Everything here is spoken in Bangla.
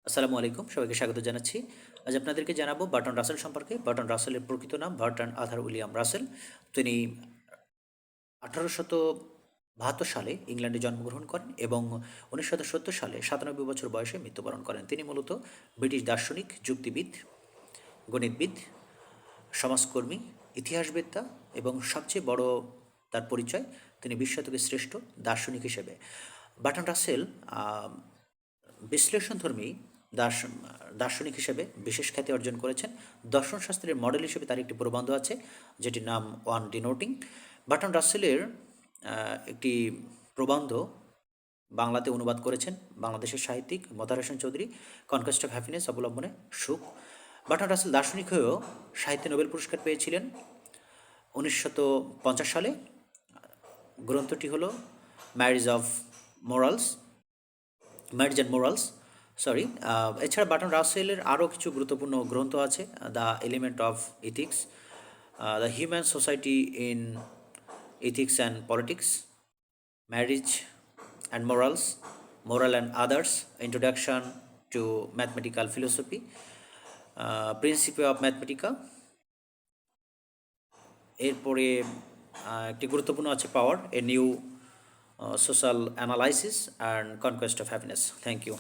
আসসালামু আলাইকুম, সবাইকে স্বাগত জানাচ্ছি। আজ আপনাদেরকে জানাবো বার্টন রাসেল সম্পর্কে। বার্টন রাসেলের প্রকৃত নাম বার্টন আর্থার উইলিয়াম রাসেল। তিনি 1872 সালে ইংল্যান্ডে জন্মগ্রহণ করেন এবং 1970 সালে 97 বছর বয়সে মৃত্যুবরণ করেন। তিনি মূলত ব্রিটিশ দার্শনিক, যুক্তিবিদ, গণিতবিদ, সমাজকর্মী, ইতিহাসবেত্তা এবং সবচেয়ে বড় তার পরিচয়, তিনি 20 শতকের শ্রেষ্ঠ দার্শনিক হিসেবে। বার্টন রাসেল বিশ্লেষণধর্মী দার্শনিক হিসেবে বিশেষ খ্যাতি অর্জন করেছেন। দর্শনশাস্ত্রের মডেল হিসেবে তার একটি প্রবন্ধ আছে, যেটির নাম ওয়ান ডিনোটিং। বার্টন রাসেলের একটি প্রবন্ধ বাংলাতে অনুবাদ করেছেন বাংলাদেশের সাহিত্যিক Motahar Hossain Chowdhury, conquest of happiness, অবলম্বনে সুখ। বার্টন রাসেল দার্শনিক হয়েও সাহিত্যে নোবেল পুরস্কার পেয়েছিলেন 1950 সালে। গ্রন্থটি হলো ম্যারিজ অ্যান্ড মোরালস। এছাড়া বার্টন রাসেলের আরও কিছু গুরুত্বপূর্ণ গ্রন্থ আছে: the element of ethics, the human society in ethics and politics, marriage and morals, moral and others, introduction to mathematical philosophy, principia of mathematica. এরপরে একটি গুরুত্বপূর্ণ আছে power, a new social analysis and conquest of happiness. Thank you.